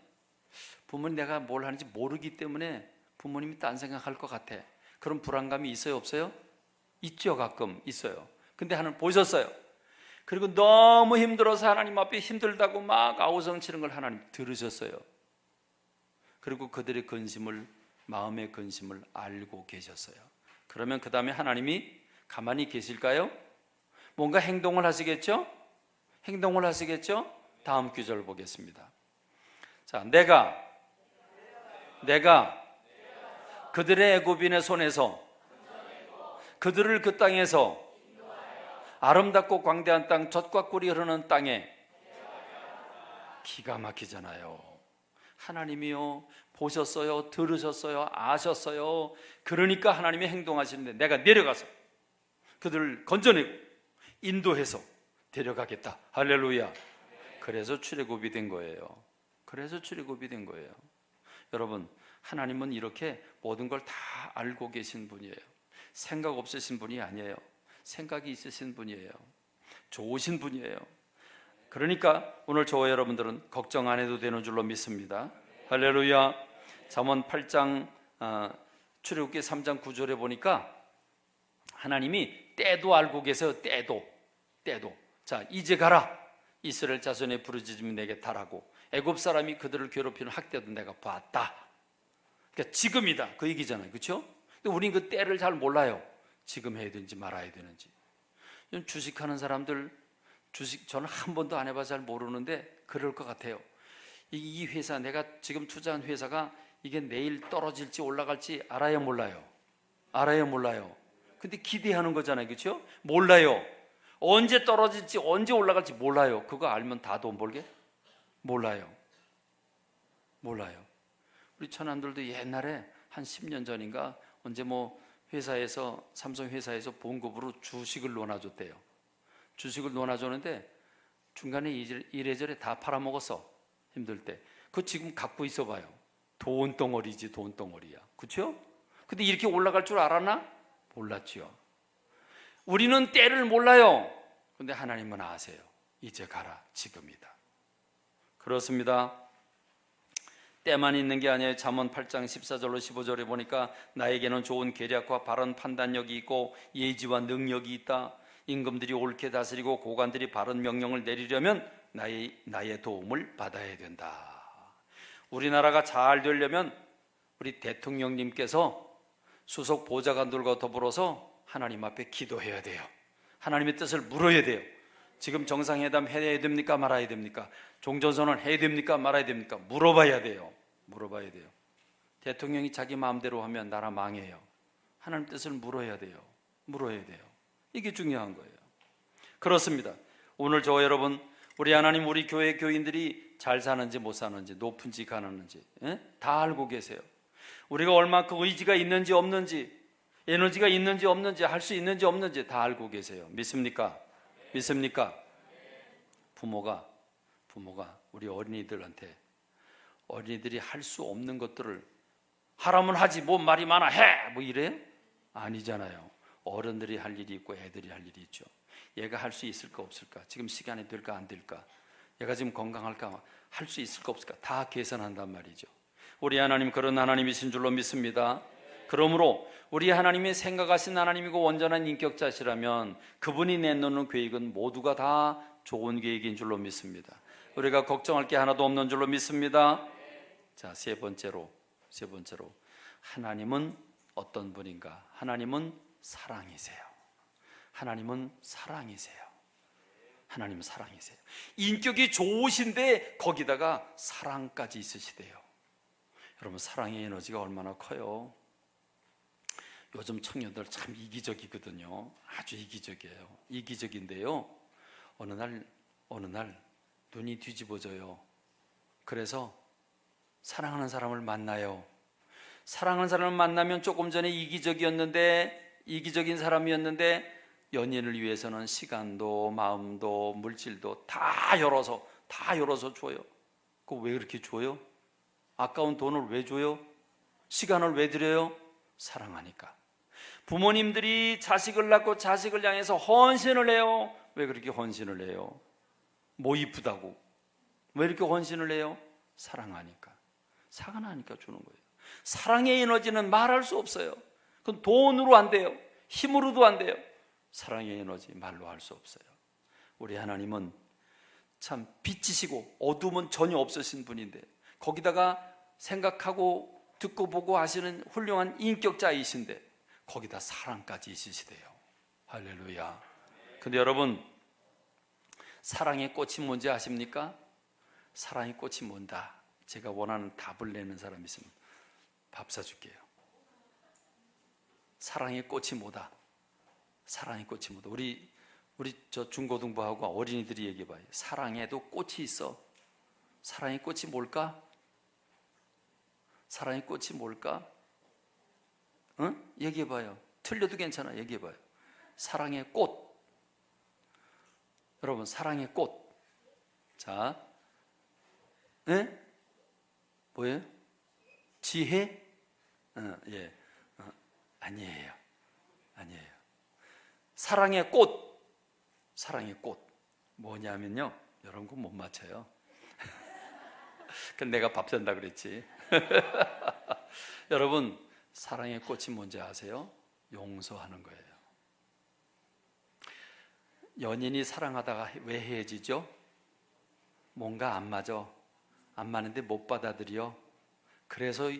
부모님 내가 뭘 하는지 모르기 때문에 부모님이 딴 생각할 것 같아. 그런 불안감이 있어요, 없어요? 있죠, 가끔 있어요. 근데 하나님 보셨어요. 그리고 너무 힘들어서 하나님 앞에 힘들다고 막 아우성치는 걸 하나님 들으셨어요. 그리고 그들의 근심을, 마음의 근심을 알고 계셨어요. 그러면 그 다음에 하나님이 가만히 계실까요? 뭔가 행동을 하시겠죠? 다음 구절 보겠습니다. 자, 내가 그들의 애굽인의 손에서 그들을 그 땅에서 아름답고 광대한 땅, 젖과 꿀이 흐르는 땅에, 기가 막히잖아요. 하나님이요, 보셨어요, 들으셨어요, 아셨어요. 그러니까 하나님이 행동하시는데 내가 내려가서 그들을 건져내고 인도해서 데려가겠다. 할렐루야. 그래서 출애굽이 된 거예요. 여러분, 하나님은 이렇게 모든 걸 다 알고 계신 분이에요. 생각 없으신 분이 아니에요. 생각이 있으신 분이에요. 좋으신 분이에요. 그러니까 오늘 저와 여러분들은 걱정 안 해도 되는 줄로 믿습니다. 할렐루야. 잠언 8장 출애굽기 3장 9절에 보니까 하나님이 때도 알고 계세요. 때도. 자, 이제 가라. 이스라엘 자손의 부르짖음이 내게 달하고 애굽 사람이 그들을 괴롭히는 학대도 내가 봤다. 그러니까 지금이다, 그 얘기잖아요. 그렇죠? 근데 우린 그 때를 잘 몰라요. 지금 해야 되는지 말아야 되는지. 주식하는 사람들, 주식 저는 한 번도 안 해봐서 잘 모르는데 그럴 것 같아요. 이 회사, 내가 지금 투자한 회사가 이게 내일 떨어질지 올라갈지 알아요, 몰라요? 근데 기대하는 거잖아요. 그렇죠? 몰라요. 언제 떨어질지 언제 올라갈지 몰라요. 그거 알면 다 돈 벌게? 몰라요. 우리 처남들도 옛날에 한 10년 전인가 언제 회사에서, 삼성 회사에서 봉급으로 주식을 놓아줬대요. 주식을 놓아줬는데 중간에 이래저래 다 팔아먹었어. 힘들 때. 그거 지금 갖고 있어 봐요. 돈덩어리지, 돈덩어리야. 그렇죠? 근데 이렇게 올라갈 줄 알았나? 몰랐지요. 우리는 때를 몰라요. 근데 하나님은 아세요. 이제 가라, 지금이다. 그렇습니다. 때만 있는 게 아니에요. 잠언 8장 14절로 15절에 보니까 나에게는 좋은 계략과 바른 판단력이 있고 예지와 능력이 있다. 임금들이 옳게 다스리고 고관들이 바른 명령을 내리려면 나의 도움을 받아야 된다. 우리나라가 잘 되려면 우리 대통령님께서 수석 보좌관들과 더불어서 하나님 앞에 기도해야 돼요. 하나님의 뜻을 물어야 돼요. 지금 정상회담 해야 됩니까? 말아야 됩니까? 종전선언 해야 됩니까? 말아야 됩니까? 물어봐야 돼요. 물어봐야 돼요. 대통령이 자기 마음대로 하면 나라 망해요. 하나님 뜻을 물어야 돼요. 물어야 돼요. 이게 중요한 거예요. 그렇습니다. 오늘 저와 여러분, 우리 하나님, 우리 교회 교인들이 잘 사는지 못 사는지, 높은 지 가는지 다 알고 계세요. 우리가 얼마큼 의지가 있는지 없는지, 에너지가 있는지 없는지, 할 수 있는지 없는지 다 알고 계세요. 믿습니까? 믿습니까? 부모가 우리 어린이들한테, 어린이들이 할 수 없는 것들을 하라면 하지 뭐 말이 많아 해 뭐 이래요? 아니잖아요. 어른들이 할 일이 있고 애들이 할 일이 있죠. 얘가 할 수 있을까 없을까, 지금 시간이 될까 안 될까, 얘가 지금 건강할까, 할 수 있을까 없을까 다 계산한단 말이죠. 우리 하나님 그런 하나님이신 줄로 믿습니다. 그러므로 우리 하나님이 생각하신 하나님이고 온전한 인격자시라면 그분이 내놓는 계획은 모두가 다 좋은 계획인 줄로 믿습니다. 우리가 걱정할 게 하나도 없는 줄로 믿습니다. 자, 세 번째로 하나님은 어떤 분인가? 하나님은 사랑이세요. 하나님은 사랑이세요. 하나님은 사랑이세요. 인격이 좋으신데 거기다가 사랑까지 있으시대요. 여러분, 사랑의 에너지가 얼마나 커요. 요즘 청년들 참 이기적이거든요. 아주 이기적이에요. 이기적인데요, 어느 날 눈이 뒤집어져요. 그래서 사랑하는 사람을 만나요. 사랑하는 사람을 만나면 조금 전에 이기적인 사람이었는데 연인을 위해서는 시간도 마음도 물질도 다 열어서 줘요. 그거 왜 그렇게 줘요? 아까운 돈을 왜 줘요? 시간을 왜 드려요? 사랑하니까. 부모님들이 자식을 낳고 자식을 향해서 헌신을 해요. 왜 그렇게 헌신을 해요? 뭐 이쁘다고. 왜 이렇게 헌신을 해요? 사랑하니까. 사랑하니까 주는 거예요. 사랑의 에너지는 말할 수 없어요. 그건 돈으로 안 돼요. 힘으로도 안 돼요. 사랑의 에너지 말로 할 수 없어요. 우리 하나님은 참 빛이시고 어둠은 전혀 없으신 분인데 거기다가 생각하고 듣고 보고 하시는 훌륭한 인격자이신데 거기다 사랑까지 있으시대요. 할렐루야. 근데 여러분, 사랑의 꽃이 뭔지 아십니까? 사랑의 꽃이 뭔다. 제가 원하는 답을 내는 사람 있으면 밥 사줄게요. 사랑의 꽃이 뭐다? 사랑의 꽃이 뭐다? 우리 저 중고등부하고 어린이들이 얘기해봐요. 사랑에도 꽃이 있어. 사랑의 꽃이 뭘까? 사랑의 꽃이 뭘까? 응? 얘기해봐요. 틀려도 괜찮아. 얘기해봐요. 사랑의 꽃. 여러분, 사랑의 꽃. 자, 네? 뭐예요? 지혜? 예. 아니에요. 사랑의 꽃. 사랑의 꽃. 뭐냐면요. 여러분 그거 못 맞춰요. 근데 내가 밥 산다 그랬지. 여러분, 사랑의 꽃이 뭔지 아세요? 용서하는 거예요. 연인이 사랑하다가 왜 헤어지죠? 뭔가 안 맞아. 안 맞는데 못 받아들여. 그래서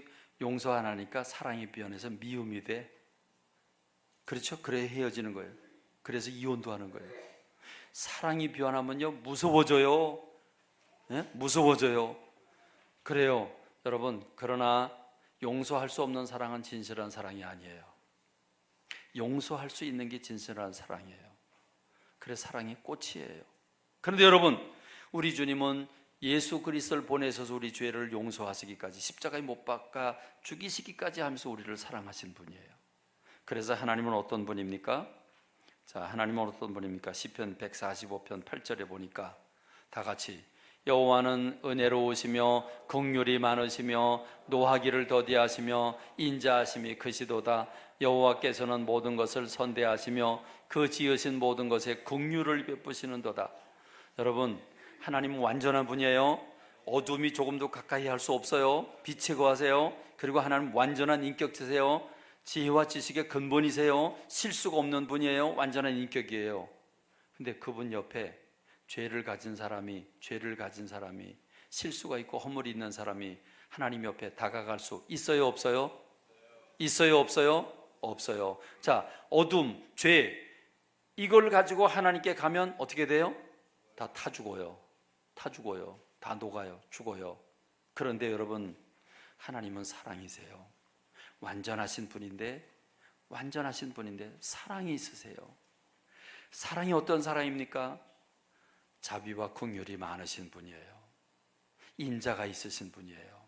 용서 안 하니까 사랑이 변해서 미움이 돼. 그렇죠? 그래 헤어지는 거예요. 그래서 이혼도 하는 거예요. 사랑이 변하면요, 무서워져요. 네? 무서워져요. 그래요. 여러분, 그러나 용서할 수 없는 사랑은 진실한 사랑이 아니에요. 용서할 수 있는 게 진실한 사랑이에요. 그래서 사랑의 꽃이에요. 그런데 여러분, 우리 주님은 예수 그리스도를 보내셔서 우리 죄를 용서하시기까지, 십자가에 못 박아 죽이시기까지 하면서 우리를 사랑하신 분이에요. 그래서 하나님은 어떤 분입니까? 자, 하나님은 어떤 분입니까? 시편 145편 8절에 보니까 다 같이 여호와는 은혜로우시며 긍휼이 많으시며 노하기를 더디하시며 인자하심이 크시도다. 여호와께서는 모든 것을 선대하시며 그 지으신 모든 것에 긍휼을 베푸시는도다. 여러분, 하나님은 완전한 분이에요. 어둠이 조금도 가까이 할 수 없어요. 빛에 거하세요. 그리고 하나님 완전한 인격체세요. 지혜와 지식의 근본이세요. 실수가 없는 분이에요. 완전한 인격이에요. 근데 그분 옆에 죄를 가진 사람이 실수가 있고 허물이 있는 사람이 하나님 옆에 다가갈 수 있어요, 없어요? 있어요, 없어요? 없어요. 자, 어둠, 죄, 이걸 가지고 하나님께 가면 어떻게 돼요? 다 타 죽어요. 다 녹아요. 죽어요. 그런데 여러분, 하나님은 사랑이세요. 완전하신 분인데 사랑이 있으세요. 사랑이 어떤 사랑입니까? 자비와 긍휼이 많으신 분이에요. 인자가 있으신 분이에요.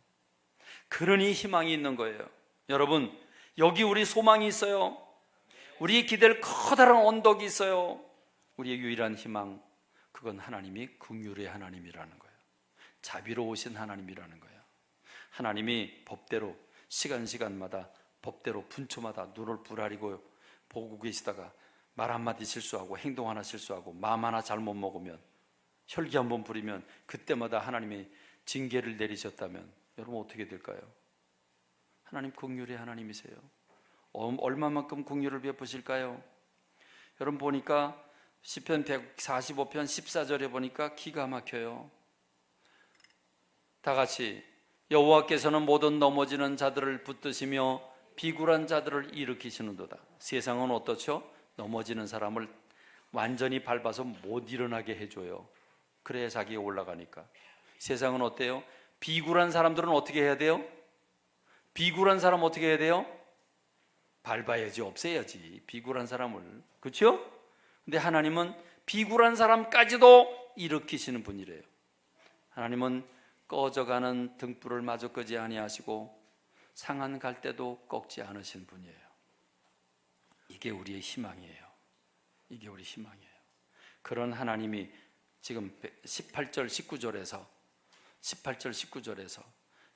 그러니 희망이 있는 거예요. 여러분, 여기 우리 소망이 있어요. 우리의 기댈 커다란 언덕이 있어요. 우리의 유일한 희망, 그건 하나님이 긍휼의 하나님이라는 거예요. 자비로우신 하나님이라는 거예요. 하나님이 법대로 시간마다 법대로 분초마다 눈을 부라리고 보고 계시다가 말 한마디 실수하고 행동 하나 실수하고 마음 하나 잘못 먹으면 혈기 한번 부리면 그때마다 하나님이 징계를 내리셨다면 여러분 어떻게 될까요? 하나님 긍휼의 하나님이세요. 얼마만큼 긍휼을 베푸실까요? 여러분 보니까 시편 145편 14절에 보니까 기가 막혀요. 다 같이 여호와께서는 모든 넘어지는 자들을 붙드시며 비굴한 자들을 일으키시는도다. 세상은 어떻죠? 넘어지는 사람을 완전히 밟아서 못 일어나게 해줘요. 그래야 자기가 올라가니까. 세상은 어때요? 비굴한 사람들은 어떻게 해야 돼요? 비굴한 사람 어떻게 해야 돼요? 밟아야지, 없애야지, 비굴한 사람을. 그렇죠? 근데 하나님은 비굴한 사람까지도 일으키시는 분이래요. 하나님은 꺼져가는 등불을 마저 끄지 아니하시고 상한 갈대도 꺾지 않으신 분이에요. 이게 우리의 희망이에요. 이게 우리 희망이에요. 그런 하나님이 지금 18절 19절에서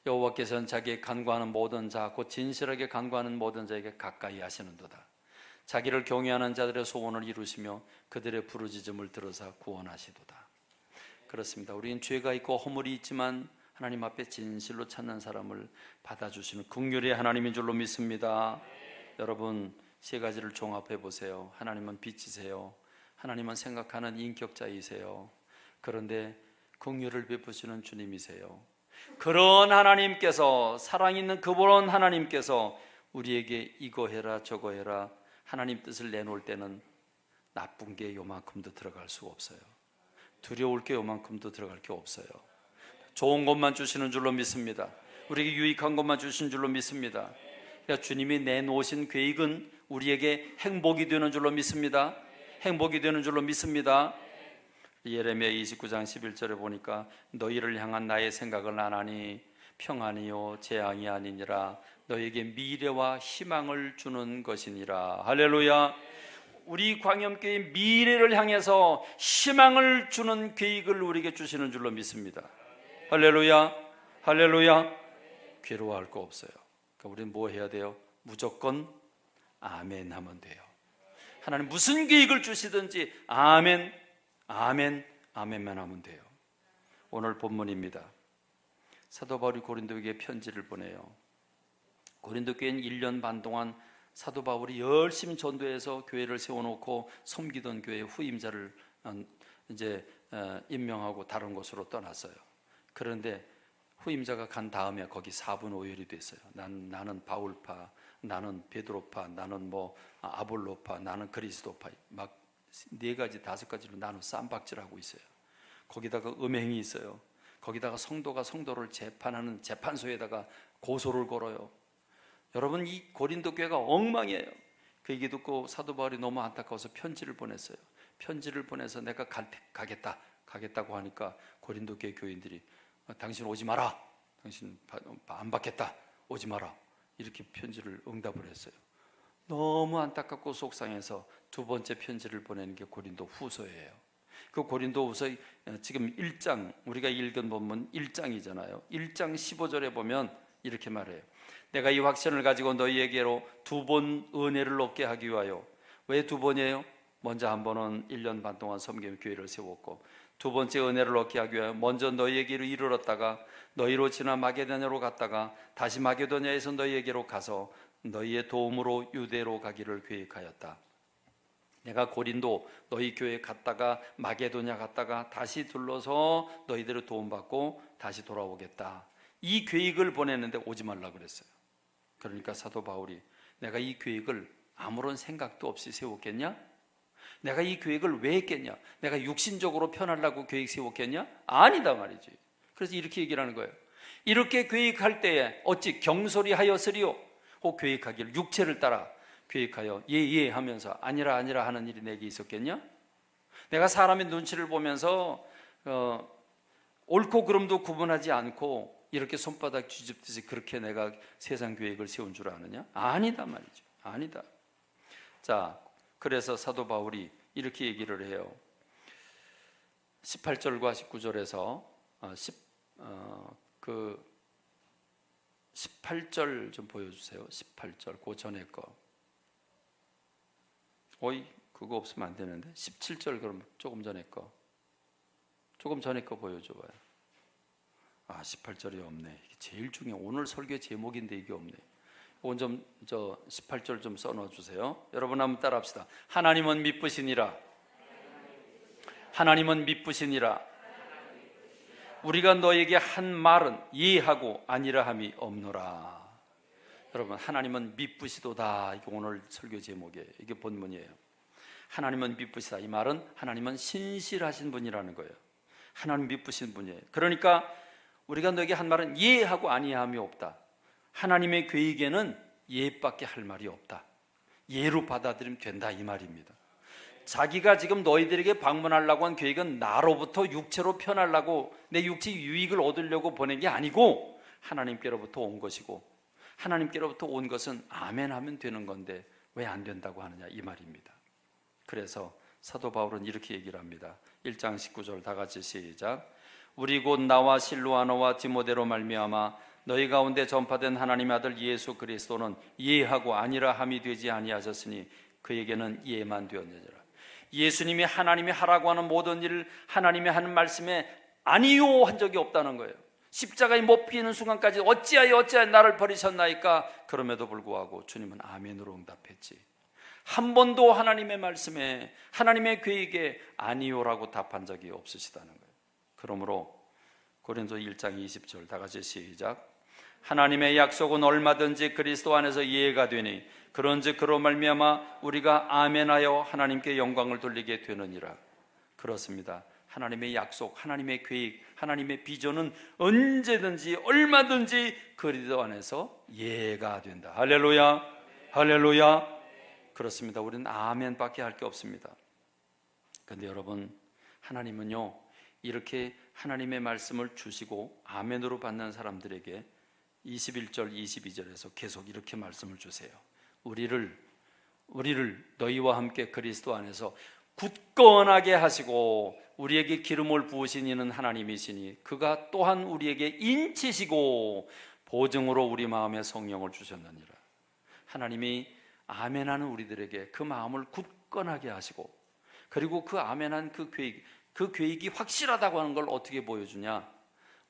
여호와께서는 자기의 간구하는 모든 자 곧 진실하게 간구하는 모든 자에게 가까이 하시는도다. 자기를 경외하는 자들의 소원을 이루시며 그들의 부르짖음을 들으사 구원하시도다. 그렇습니다. 우리는 죄가 있고 허물이 있지만 하나님 앞에 진실로 찾는 사람을 받아주시는 긍휼의 하나님인 줄로 믿습니다. 여러분, 세 가지를 종합해 보세요. 하나님은 빛이세요. 하나님은 생각하는 인격자이세요. 그런데 긍휼을 베푸시는 주님이세요. 그런 하나님께서, 사랑 있는 그분 하나님께서 우리에게 이거 해라 저거 해라 하나님 뜻을 내놓을 때는 나쁜 게 요만큼도 들어갈 수가 없어요. 두려울 게 요만큼도 들어갈 게 없어요. 좋은 것만 주시는 줄로 믿습니다. 우리에게 유익한 것만 주신 줄로 믿습니다. 그러니까 주님이 내놓으신 계획은 우리에게 행복이 되는 줄로 믿습니다. 행복이 되는 줄로 믿습니다. 예레미야 29장 11절에 보니까 너희를 향한 나의 생각을 안 하니 평안이요 재앙이 아니니라 너에게 미래와 희망을 주는 것이니라. 할렐루야. 우리 광염교회 미래를 향해서 희망을 주는 계획을 우리에게 주시는 줄로 믿습니다. 할렐루야. 할렐루야. 괴로워할 거 없어요. 그러니까 우리는 뭐 해야 돼요? 무조건 아멘 하면 돼요. 하나님 무슨 계획을 주시든지 아멘, 아멘, 아멘만 하면 돼요. 오늘 본문입니다. 사도 바울이 고린도에게 편지를 보내요. 고린도 교회는 1년 반 동안 사도 바울이 열심히 전도해서 교회를 세워놓고 섬기던 교회의 후임자를 이제 임명하고 다른 곳으로 떠났어요. 그런데 후임자가 간 다음에 거기 4분 오열이 됐어요. 나는 바울파, 나는 베드로파, 나는 아볼로파, 나는 그리스도파, 막 4가지 5가지로 나는 쌈박질하고 있어요. 거기다가 음행이 있어요. 거기다가 성도가 성도를 재판하는 재판소에다가 고소를 걸어요. 여러분, 이 고린도 교회가 엉망이에요. 그 얘기 듣고 사도 바울이 너무 안타까워서 편지를 보냈어요. 편지를 보내서 내가 가겠다고 하니까 고린도 교회 교인들이 당신 오지 마라, 당신 안 받겠다, 오지 마라, 이렇게 편지를 응답을 했어요. 너무 안타깝고 속상해서 두 번째 편지를 보내는 게 고린도 후서예요. 그 고린도후서 지금 1장, 우리가 읽은 본문 1장이잖아요. 1장 15절에 보면 이렇게 말해요. 내가 이 확신을 가지고 너희에게로 2번 은혜를 얻게 하기 위하여. 왜 2번이에요? 먼저 한 번은 1년 반 동안 섬기며 교회를 세웠고, 2번째 은혜를 얻게 하기 위하여 먼저 너희에게로 이르렀다가 너희로 지나 마게도냐로 갔다가 다시 마게도냐에서 너희에게로 가서 너희의 도움으로 유대로 가기를 계획하였다. 내가 고린도 너희 교회 갔다가 마게도냐 갔다가 다시 둘러서 너희들을 도움받고 다시 돌아오겠다. 이 계획을 보냈는데 오지 말라 그랬어요. 그러니까 사도 바울이 내가 이 계획을 아무런 생각도 없이 세웠겠냐? 내가 이 계획을 왜 했겠냐? 내가 육신적으로 편하려고 계획 세웠겠냐? 아니다 말이지. 그래서 이렇게 얘기를 하는 거예요. 이렇게 계획할 때에 어찌 경솔히 하였으리요? 혹 계획하기를 육체를 따라 계획하여 예 하면서 아니라 하는 일이 내게 있었겠냐? 내가 사람의 눈치를 보면서 옳고 그름도 구분하지 않고 이렇게 손바닥 뒤집듯이 그렇게 내가 세상 계획을 세운 줄 아느냐? 아니다 말이죠. 아니다. 자, 그래서 사도 바울이 이렇게 얘기를 해요. 18절과 19절에서 18절 좀 보여주세요. 18절 그 전에 거. 그거 없으면 안 되는데 17절 그럼 조금 전에 거 보여줘봐요. 18절이 없네. 이게 제일 중요해. 오늘 설교의 제목인데 이게 없네. 오늘 좀 18절 좀 써넣어주세요. 여러분 한번 따라합시다. 하나님은 미쁘시니라. 하나님은 미쁘시니라. 우리가 너에게 한 말은 예하고 아니라 함이 없노라. 여러분, 하나님은 미쁘시도다. 이게 오늘 설교 제목이에요. 이게 본문이에요. 하나님은 미쁘시다. 이 말은 하나님은 신실하신 분이라는 거예요. 하나님 미쁘신 분이에요. 그러니까 우리가 너에게 한 말은 예하고 아니함이 없다. 하나님의 계획에는 예밖에 할 말이 없다. 예로 받아들이면 된다 이 말입니다. 자기가 지금 너희들에게 방문하려고 한 계획은 나로부터 육체로 편하려고 내 육체 유익을 얻으려고 보낸 게 아니고 하나님께로부터 온 것이고, 하나님께로부터 온 것은 아멘 하면 되는 건데 왜 안 된다고 하느냐 이 말입니다. 그래서 사도 바울은 이렇게 얘기를 합니다. 1장 19절 다 같이 시작. 우리 곧 나와 실로아노와 디모데로 말미암아 너희 가운데 전파된 하나님의 아들 예수 그리스도는 예하고 아니라 함이 되지 아니하셨으니 그에게는 예만 되었느니라. 예수님이 하나님이 하라고 하는 모든 일을 하나님이 하는 말씀에 아니요 한 적이 없다는 거예요. 십자가에 못 피는 순간까지 어찌하여 나를 버리셨나이까? 그럼에도 불구하고 주님은 아멘으로 응답했지. 한 번도 하나님의 말씀에, 하나님의 계획에 아니요라고 답한 적이 없으시다는 거예요. 그러므로 고린도 1장 20절 다 같이 시작. 하나님의 약속은 얼마든지 그리스도 안에서 이해가 되니 그런즉 그로 말미암아 우리가 아멘하여 하나님께 영광을 돌리게 되느니라. 그렇습니다. 하나님의 약속, 하나님의 계획, 하나님의 비전은 언제든지 얼마든지 그리스도 안에서 이해가 된다. 할렐루야, 할렐루야. 그렇습니다. 우리는 아멘밖에 할 게 없습니다. 그런데 여러분, 하나님은요 이렇게 하나님의 말씀을 주시고 아멘으로 받는 사람들에게 21절 22절에서 계속 이렇게 말씀을 주세요. 우리를 너희와 함께 그리스도 안에서 굳건하게 하시고 우리에게 기름을 부으신 이는 하나님이시니 그가 또한 우리에게 인치시고 보증으로 우리 마음에 성령을 주셨느니라. 하나님이 아멘하는 우리들에게 그 마음을 굳건하게 하시고, 그리고 그 아멘한 그 계획이 확실하다고 하는 걸 어떻게 보여주냐?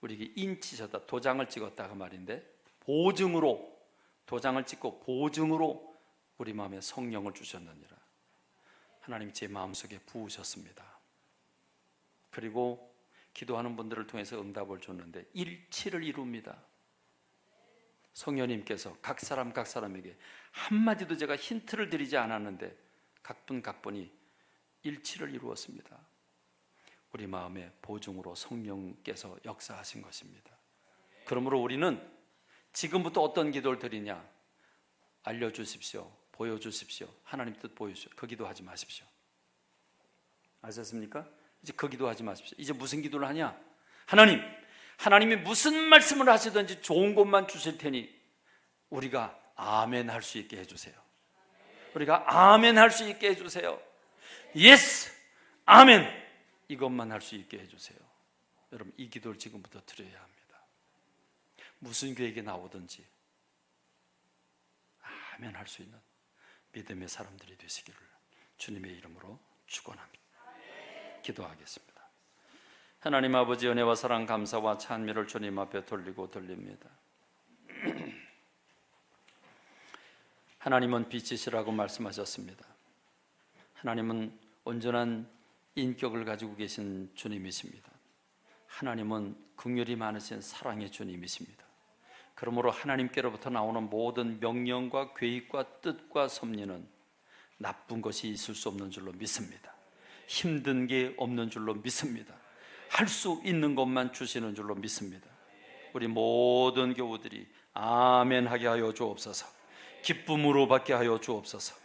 우리에게 인치셨다, 도장을 찍었다 그 말인데, 보증으로, 도장을 찍고 보증으로 우리 마음에 성령을 주셨느니라. 하나님 제 마음속에 부으셨습니다. 그리고 기도하는 분들을 통해서 응답을 줬는데 일치를 이룹니다. 성령님께서 각 사람에게 한마디도 제가 힌트를 드리지 않았는데 각분이 일치를 이루었습니다. 우리 마음의 보증으로 성령께서 역사하신 것입니다. 그러므로 우리는 지금부터 어떤 기도를 드리냐? 알려주십시오. 보여주십시오. 하나님 뜻 보여주십시오. 그 기도하지 마십시오. 아셨습니까? 이제 그 기도하지 마십시오. 이제 무슨 기도를 하냐? 하나님이 무슨 말씀을 하시든지 좋은 것만 주실 테니 우리가 아멘 할 수 있게 해주세요. 우리가 아멘 할 수 있게 해주세요. 예스, 아멘. 이것만 할 수 있게 해주세요. 여러분, 이 기도를 지금부터 드려야 합니다. 무슨 계획이 나오든지 아멘 할 수 있는 믿음의 사람들이 되시기를 주님의 이름으로 축원합니다. 기도하겠습니다. 하나님 아버지, 은혜와 사랑, 감사와 찬미를 주님 앞에 돌리고 돌립니다. 하나님은 빛이시라고 말씀하셨습니다. 하나님은 온전한 인격을 가지고 계신 주님이십니다. 하나님은 긍휼이 많으신 사랑의 주님이십니다. 그러므로 하나님께로부터 나오는 모든 명령과 계획과 뜻과 섭리는 나쁜 것이 있을 수 없는 줄로 믿습니다. 힘든 게 없는 줄로 믿습니다. 할 수 있는 것만 주시는 줄로 믿습니다. 우리 모든 교우들이 아멘 하게 하여 주옵소서. 기쁨으로 받게 하여 주옵소서.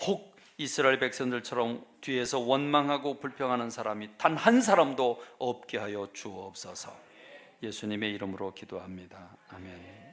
혹 이스라엘 백성들처럼 뒤에서 원망하고 불평하는 사람이 단 한 사람도 없게 하여 주옵소서. 예수님의 이름으로 기도합니다. 아멘.